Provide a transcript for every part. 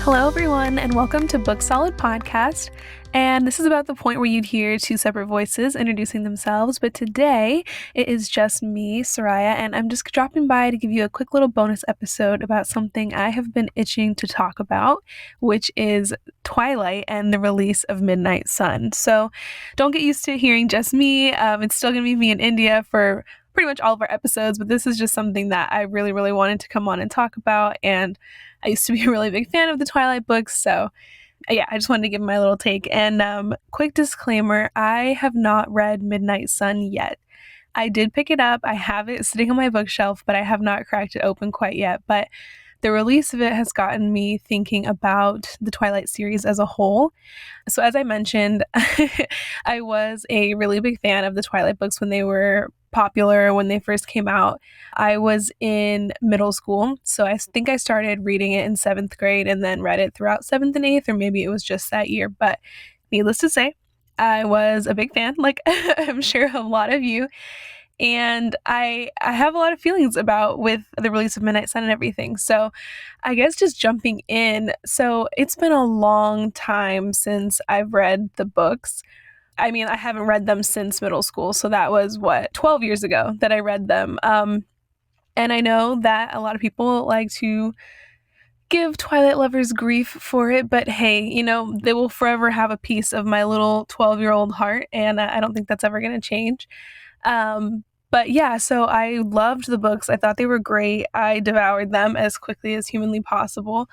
Hello, everyone, and welcome to Book Solid Podcast. And this is about the point where you'd hear two separate voices introducing themselves. But today, it is just me, Sariah, and I'm just dropping by to give you a quick little bonus episode about something I have been itching to talk about, which is Twilight and the release of Midnight Sun. So don't get used to hearing just me. It's still going to be me in India for pretty much all of our episodes, but this is just something that I really, really wanted to come on and talk about. And I used to be a really big fan of the Twilight books, so yeah, I just wanted to give my little take. And quick disclaimer, I have not read Midnight Sun yet. I did pick it up. I have it sitting on my bookshelf, but I have not cracked it open quite yet. But the release of it has gotten me thinking about the Twilight series as a whole. So as I mentioned, I was a really big fan of the Twilight books when they were popular, when they first came out. I was in middle school, so I think I started reading it in 7th grade and then read it throughout 7th and 8th, or maybe it was just that year. But needless to say, I was a big fan, like I'm sure a lot of you. And I have a lot of feelings about with the release of Midnight Sun and everything. So I guess just jumping in. So it's been a long time since I've read the books. I mean, I haven't read them since middle school. So that was 12 years ago that I read them. And I know that a lot of people like to give Twilight lovers grief for it, but hey, they will forever have a piece of my little 12-year-old heart, and I don't think that's ever going to change. But yeah, so I loved the books. I thought they were great. I devoured them as quickly as humanly possible.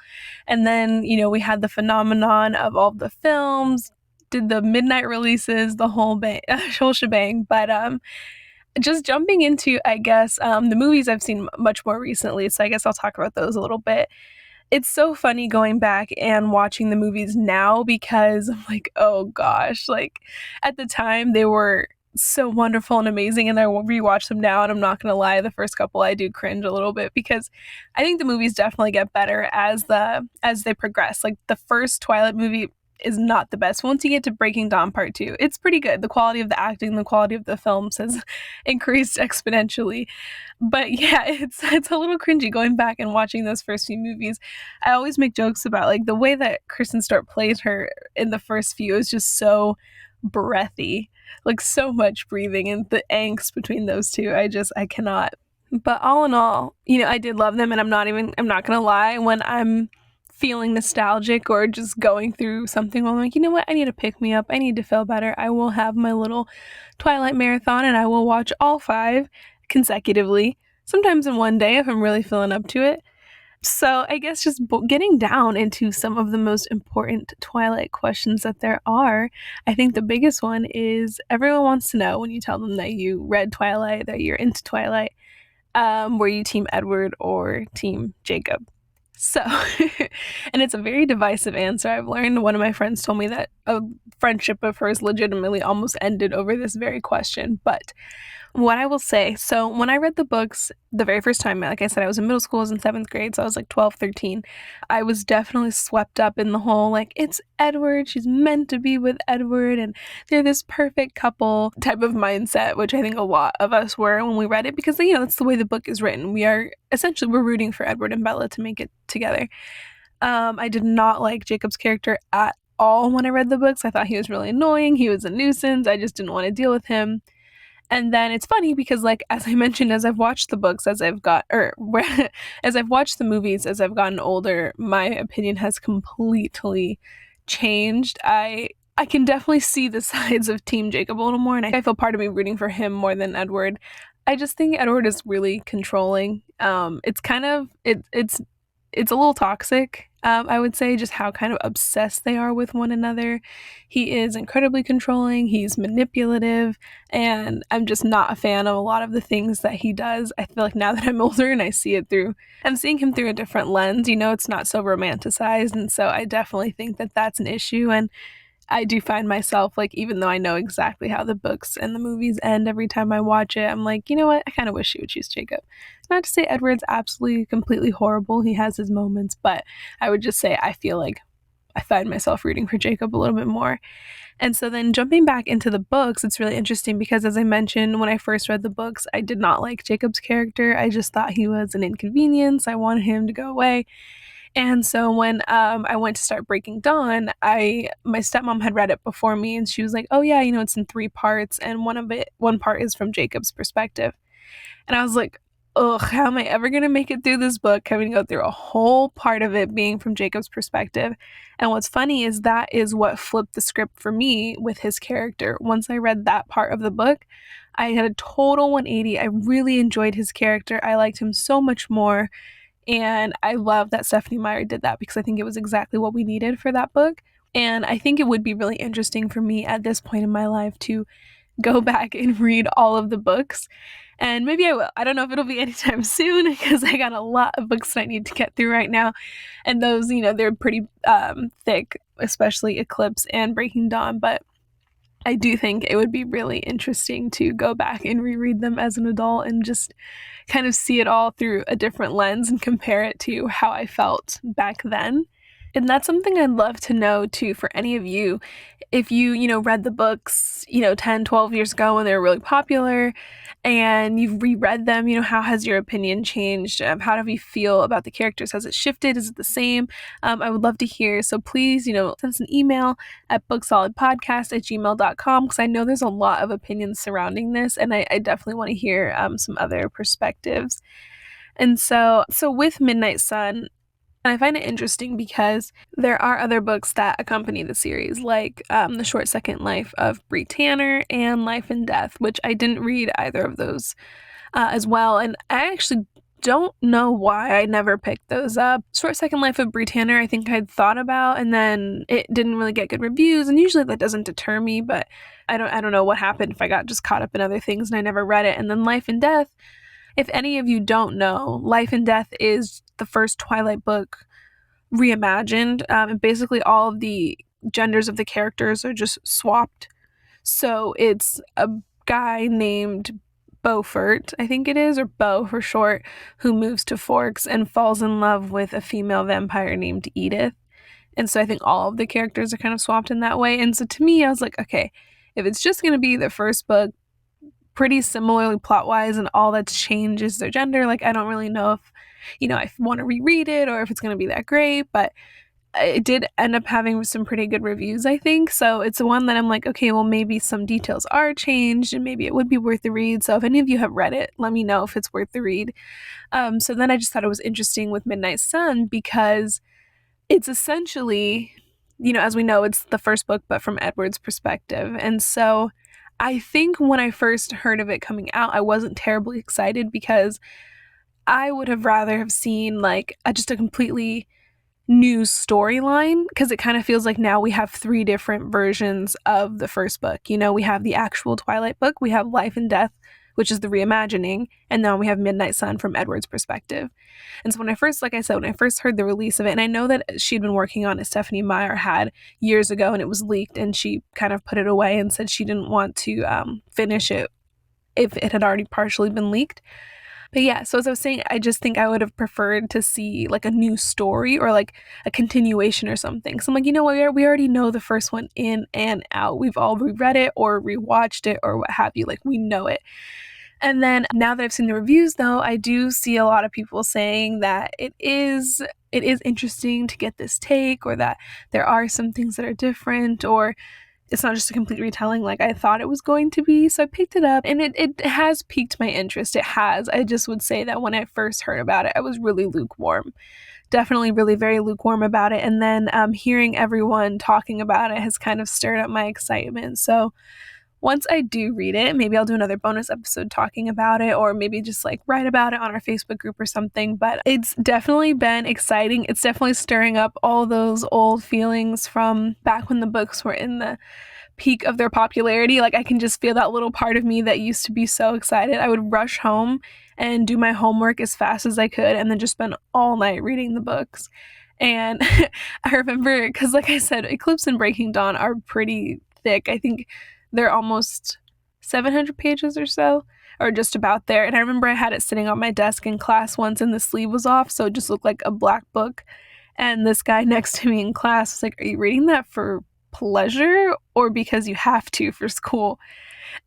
And then, we had the phenomenon of all the films, did the midnight releases, the whole shebang. But just jumping into, I guess, the movies I've seen much more recently. So I guess I'll talk about those a little bit. It's so funny going back and watching the movies now because I'm like, oh gosh, like at the time they were so wonderful and amazing, and I will rewatch them now, and I'm not gonna lie, the first couple I do cringe a little bit because I think the movies definitely get better as they progress. Like the first Twilight movie is not the best. Once you get to Breaking Dawn Part 2, it's pretty good. The quality of the acting, the quality of the films has increased exponentially. But yeah, it's a little cringy going back and watching those first few movies. I always make jokes about like the way that Kristen Stewart plays her in the first few is just so breathy, like so much breathing, and the angst between those two, I cannot. But all in all, I did love them, and I'm not gonna lie, when I'm feeling nostalgic or just going through something where I'm like, you know what, I need to pick me up, I need to feel better, I will have my little Twilight marathon and I will watch all 5 consecutively, sometimes in one day if I'm really feeling up to it. So I guess just getting down into some of the most important Twilight questions that there are, I think the biggest one is everyone wants to know when you tell them that you read Twilight, that you're into Twilight, were you Team Edward or Team Jacob? So, and it's a very divisive answer. I've learned, one of my friends told me that a friendship of hers legitimately almost ended over this very question. But what I will say, so when I read the books the very first time, like I said, I was in middle school, I was in 7th grade, so I was like 12, 13. I was definitely swept up in the whole, like, it's Edward, she's meant to be with Edward, and they're this perfect couple type of mindset, which I think a lot of us were when we read it, because, that's the way the book is written. We're rooting for Edward and Bella to make it together. I did not like Jacob's character at all when I read the books. I thought he was really annoying. He was a nuisance. I just didn't want to deal with him. And then it's funny because, like, as I mentioned, as I've watched the books, as I've watched the movies, as I've gotten older, my opinion has completely changed. I can definitely see the sides of Team Jacob a little more, and I feel part of me rooting for him more than Edward. I just think Edward is really controlling. It's a little toxic. I would say, just how kind of obsessed they are with one another. He is incredibly controlling, he's manipulative, and I'm just not a fan of a lot of the things that he does. I feel like now that I'm older and I'm seeing him through a different lens, it's not so romanticized, and so I definitely think that that's an issue. And I do find myself, like, even though I know exactly how the books and the movies end every time I watch it, I'm like, you know what, I kind of wish she would choose Jacob. It's not to say Edward's absolutely, completely horrible. He has his moments, but I would just say I feel like I find myself rooting for Jacob a little bit more. And so then jumping back into the books, it's really interesting because, as I mentioned, when I first read the books, I did not like Jacob's character. I just thought he was an inconvenience. I wanted him to go away. And so when I went to start Breaking Dawn, my stepmom had read it before me, and she was like, "Oh yeah, it's in 3 parts, and one part is from Jacob's perspective." And I was like, "Ugh, how am I ever gonna make it through this book? Having to go through a whole part of it being from Jacob's perspective." And what's funny is that is what flipped the script for me with his character. Once I read that part of the book, I had a total 180. I really enjoyed his character. I liked him so much more. And I love that Stephanie Meyer did that because I think it was exactly what we needed for that book. And I think it would be really interesting for me at this point in my life to go back and read all of the books. And maybe I will. I don't know if it'll be anytime soon because I got a lot of books that I need to get through right now. And those, they're pretty thick, especially Eclipse and Breaking Dawn. But I do think it would be really interesting to go back and reread them as an adult and just kind of see it all through a different lens and compare it to how I felt back then. And that's something I'd love to know too for any of you. If you read the books, 10, 12 years ago when they were really popular and you've reread them, how has your opinion changed? How do you feel about the characters? Has it shifted? Is it the same? I would love to hear. So please, send us an email at booksolidpodcast@gmail.com because I know there's a lot of opinions surrounding this and I definitely want to hear some other perspectives. And so with Midnight Sun, I find it interesting because there are other books that accompany the series, like The Short Second Life of Bree Tanner and Life and Death, which I didn't read either of those as well. And I actually don't know why I never picked those up. Short Second Life of Bree Tanner, I think I'd thought about, and then it didn't really get good reviews, and usually that doesn't deter me, but I don't know what happened if I got just caught up in other things and I never read it. And then Life and Death, if any of you don't know, Life and Death is the first Twilight book reimagined, and basically all of the genders of the characters are just swapped. So it's a guy named Beaufort, I think it is, or Beau for short, who moves to Forks and falls in love with a female vampire named Edith. And so I think all of the characters are kind of swapped in that way. And so to me, I was like, okay, if it's just going to be the first book, pretty similarly plot-wise, and all that's changed is their gender, like I don't really know if I want to reread it or if it's going to be that great, but it did end up having some pretty good reviews, I think. So it's one that I'm like, okay, well, maybe some details are changed and maybe it would be worth the read. So if any of you have read it, let me know if it's worth the read. So then I just thought it was interesting with Midnight Sun because it's essentially, as we know, it's the first book, but from Edward's perspective. And so I think when I first heard of it coming out, I wasn't terribly excited because I would have rather have seen like just a completely new storyline, because it kind of feels like now we have 3 different versions of the first book. We have the actual Twilight book, we have Life and Death, which is the reimagining, and then we have Midnight Sun from Edward's perspective. And so when I first heard the release of it, and I know that she'd been working on it, Stephanie Meyer had years ago, and it was leaked, and she kind of put it away and said she didn't want to finish it if it had already partially been leaked. But yeah, so as I was saying, I just think I would have preferred to see like a new story or like a continuation or something. So I'm like, we already know the first one in and out. We've all reread it or rewatched it or what have you. Like we know it. And then now that I've seen the reviews, though, I do see a lot of people saying that it is interesting to get this take, or that there are some things that are different, or it's not just a complete retelling like I thought it was going to be. So I picked it up and it has piqued my interest. It has. I just would say that when I first heard about it, I was really lukewarm. Definitely really very lukewarm about it. And then hearing everyone talking about it has kind of stirred up my excitement. So once I do read it, maybe I'll do another bonus episode talking about it, or maybe just like write about it on our Facebook group or something. But it's definitely been exciting. It's definitely stirring up all those old feelings from back when the books were in the peak of their popularity. Like I can just feel that little part of me that used to be so excited. I would rush home and do my homework as fast as I could and then just spend all night reading the books. And I remember, because like I said, Eclipse and Breaking Dawn are pretty thick. I think they're almost 700 pages or so, or just about there. And I remember I had it sitting on my desk in class once and the sleeve was off, so it just looked like a black book. And this guy next to me in class was like, "Are you reading that for pleasure or because you have to for school?"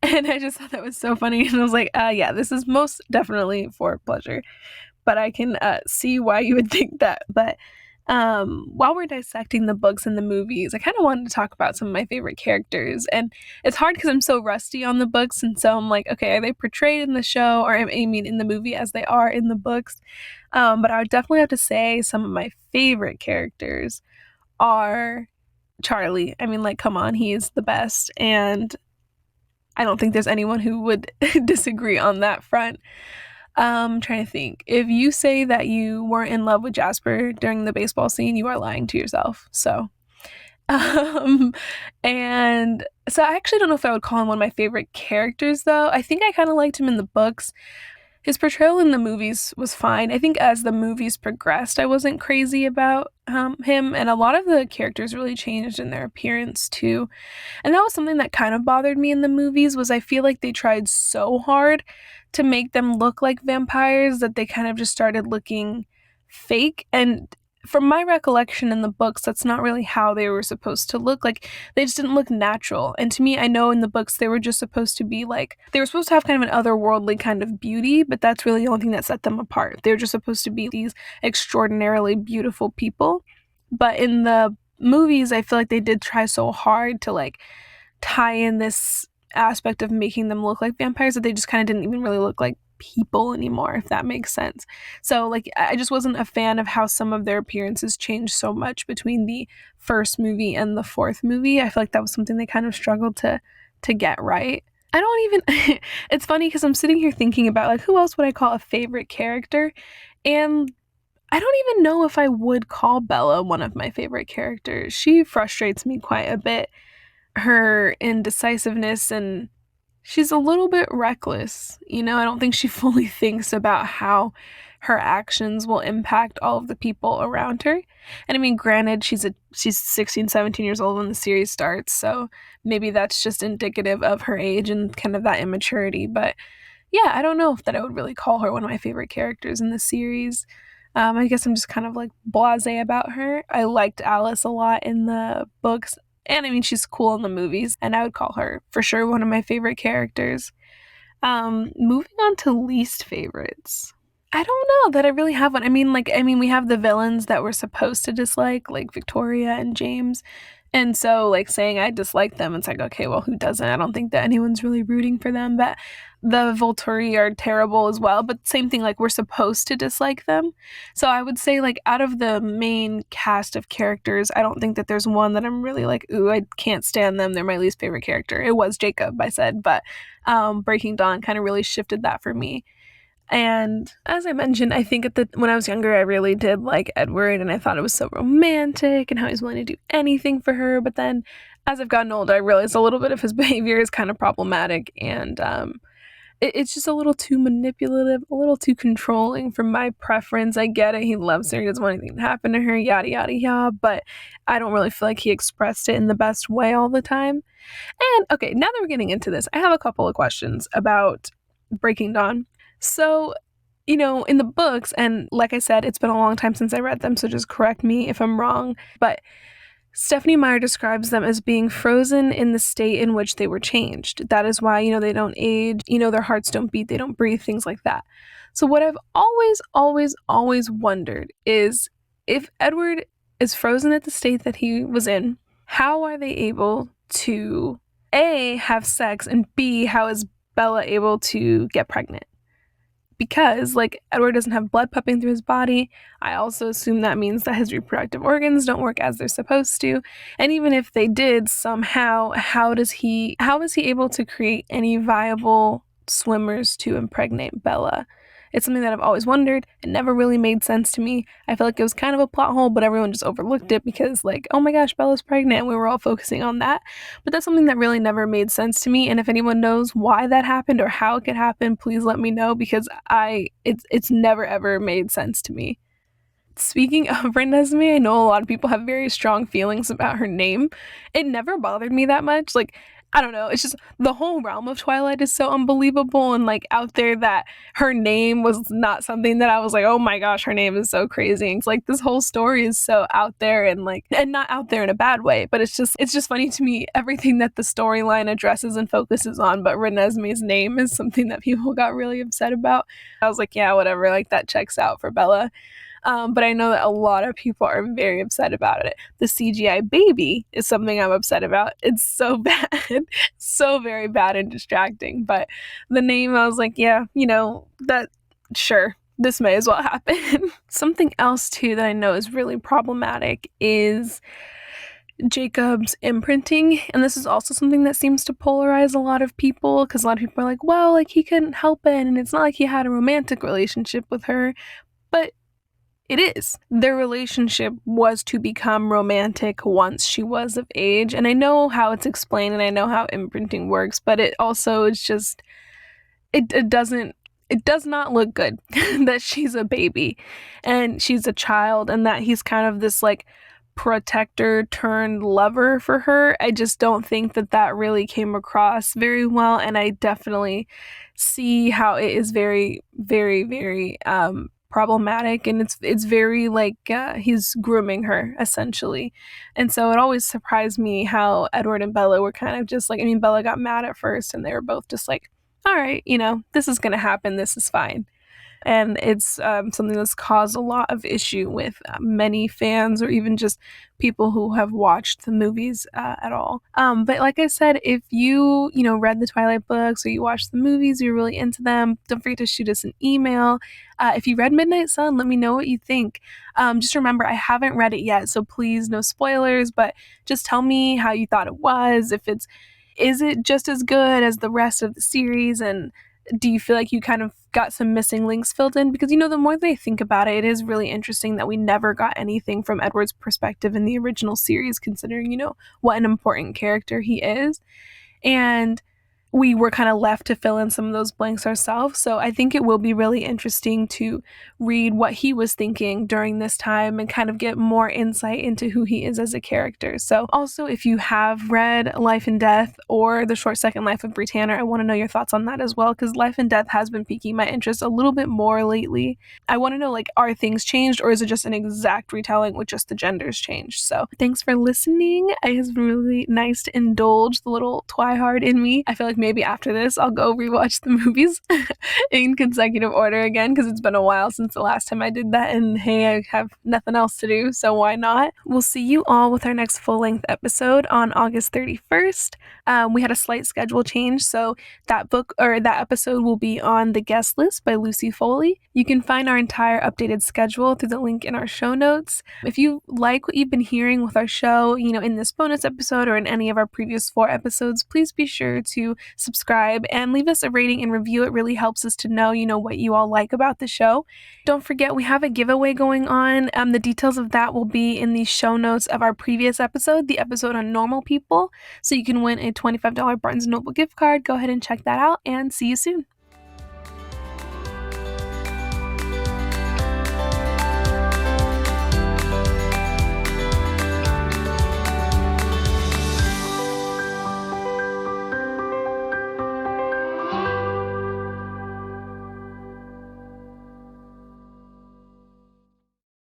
And I just thought that was so funny. And I was like, yeah, this is most definitely for pleasure. But I can see why you would think that. But While we're dissecting the books and the movies, I kind of wanted to talk about some of my favorite characters. And it's hard because I'm so rusty on the books. And so I'm like, okay, are they portrayed in the show, or I mean in the movie as they are in the books? But I would definitely have to say some of my favorite characters are Charlie. I mean, like, come on, he is the best. And I don't think there's anyone who would disagree on that front. I'm trying to think. If you say that you weren't in love with Jasper during the baseball scene, you are lying to yourself. So, um, and so I actually don't know if I would call him one of my favorite characters, though. I think I kind of liked him in the books. His portrayal in the movies was fine. I think as the movies progressed, I wasn't crazy about him, and a lot of the characters really changed in their appearance too. And that was something that kind of bothered me in the movies, was I feel like they tried so hard to make them look like vampires that they kind of just started looking fake. And from my recollection in the books, that's not really how they were supposed to look. Like, they just didn't look natural. And to me, I know in the books they were just supposed to be like, they were supposed to have kind of an otherworldly kind of beauty, but that's really the only thing that set them apart. They were just supposed to be these extraordinarily beautiful people. But in the movies, I feel like they did try so hard to like tie in this aspect of making them look like vampires that they just kind of didn't even really look like people anymore, if that makes sense. So like, I just wasn't a fan of how some of their appearances changed so much between the first movie and the fourth movie. I feel like that was something they kind of struggled to get right. I don't even it's funny because I'm sitting here thinking about like, who else would I call a favorite character, and I don't even know if I would call Bella one of my favorite characters. She frustrates me quite a bit, her indecisiveness, and she's a little bit reckless. I don't think she fully thinks about how her actions will impact all of the people around her. And I mean, granted, she's 16, 17 years old when the series starts, so maybe that's just indicative of her age and kind of that immaturity. But yeah, I don't know if that I would really call her one of my favorite characters in the series. I guess I'm just kind of like blasé about her. I liked Alice a lot in the books, and I mean, she's cool in the movies, and I would call her for sure one of my favorite characters. Moving on to least favorites. I don't know that I really have one. I mean, we have the villains that we're supposed to dislike, like Victoria and James. And so, like, saying I dislike them, it's like, okay, well, who doesn't? I don't think that anyone's really rooting for them. But the Volturi are terrible as well. But same thing, like, we're supposed to dislike them. So I would say, like, out of the main cast of characters, I don't think that there's one that I'm really like, ooh, I can't stand them. They're my least favorite character. It was Jacob, I said. But Breaking Dawn kind of really shifted that for me. And as I mentioned, I think when I was younger, I really did like Edward, and I thought it was so romantic and how he's willing to do anything for her. But then as I've gotten older, I realized a little bit of his behavior is kind of problematic, and it's just a little too manipulative, a little too controlling for my preference. I get it. He loves her. He doesn't want anything to happen to her, yada, yada, yada. But I don't really feel like he expressed it in the best way all the time. And okay, now that we're getting into this, I have a couple of questions about Breaking Dawn. So, in the books, and like I said, it's been a long time since I read them, so just correct me if I'm wrong, but Stephenie Meyer describes them as being frozen in the state in which they were changed. That is why, they don't age, their hearts don't beat, they don't breathe, things like that. So what I've always, always, always wondered is, if Edward is frozen at the state that he was in, how are they able to A, have sex, and B, how is Bella able to get pregnant? Because, like, Edward doesn't have blood pumping through his body. I also assume that means that his reproductive organs don't work as they're supposed to. And even if they did somehow, how is he able to create any viable swimmers to impregnate Bella? It's something that I've always wondered. It never really made sense to me. I feel like it was kind of a plot hole, but everyone just overlooked it because, like, oh my gosh, Bella's pregnant, and we were all focusing on that. But that's something that really never made sense to me. And if anyone knows why that happened or how it could happen, please let me know, because it's never ever made sense to me. Speaking of Renesmee, I know a lot of people have very strong feelings about her name. It never bothered me that much. Like, I don't know, it's just the whole realm of Twilight is so unbelievable and like out there that her name was not something that I was like, oh my gosh, her name is so crazy. And it's like, this whole story is so out there, and not out there in a bad way, but it's just funny to me, everything that the storyline addresses and focuses on, but Renesmee's name is something that people got really upset about. I was like, yeah, whatever, like that checks out for Bella. But I know that a lot of people are very upset about it. The CGI baby is something I'm upset about. It's so bad, so very bad and distracting. But the name, I was like, yeah, that, sure, this may as well happen. Something else, too, that I know is really problematic is Jacob's imprinting, and this is also something that seems to polarize a lot of people, because a lot of people are like, well, like, he couldn't help it, and it's not like he had a romantic relationship with her, but it is. Their relationship was to become romantic once she was of age, and I know how it's explained, and I know how imprinting works, but it also is just, it does not look good that she's a baby, and she's a child, and that he's kind of this, like, protector turned lover for her. I just don't think that really came across very well, and I definitely see how it is very, very, very problematic, and it's very like he's grooming her essentially. And so it always surprised me how Edward and Bella were kind of just like, I mean, Bella got mad at first, and they were both just like, all right, this is gonna happen, this is fine. And it's something that's caused a lot of issue with many fans, or even just people who have watched the movies at all. But like I said, if you read the Twilight books, or you watched the movies, you're really into them, don't forget to shoot us an email. If you read Midnight Sun, let me know what you think. Just remember, I haven't read it yet, so please, no spoilers, but just tell me how you thought it was. Is it just as good as the rest of the series, and do you feel like you kind of got some missing links filled in? Because, the more they think about it, it is really interesting that we never got anything from Edward's perspective in the original series, considering, what an important character he is. And we were kind of left to fill in some of those blanks ourselves. So I think it will be really interesting to read what he was thinking during this time and kind of get more insight into who he is as a character. So also, if you have read Life and Death or The Short Second Life of Britannia, I want to know your thoughts on that as well, because Life and Death has been piquing my interest a little bit more lately. I want to know, like, are things changed, or is it just an exact retelling with just the genders changed? So thanks for listening. It has been really nice to indulge the little Twihard in me. I feel like maybe after this I'll go rewatch the movies in consecutive order again, because it's been a while since the last time I did that, and hey, I have nothing else to do, so why not? We'll see you all with our next full-length episode on August 31st. We had a slight schedule change, so that episode will be on The Guest List by Lucy Foley. You can find our entire updated schedule through the link in our show notes. If you like what you've been hearing with our show, in this bonus episode or in any of our previous 4 episodes, please be sure to subscribe and leave us a rating and review. It really helps us to know, what you all like about the show. Don't forget, we have a giveaway going on. The details of that will be in the show notes of our previous episode, the episode on normal people. So you can win a $25 Barnes & Noble gift card. Go ahead and check that out, and see you soon.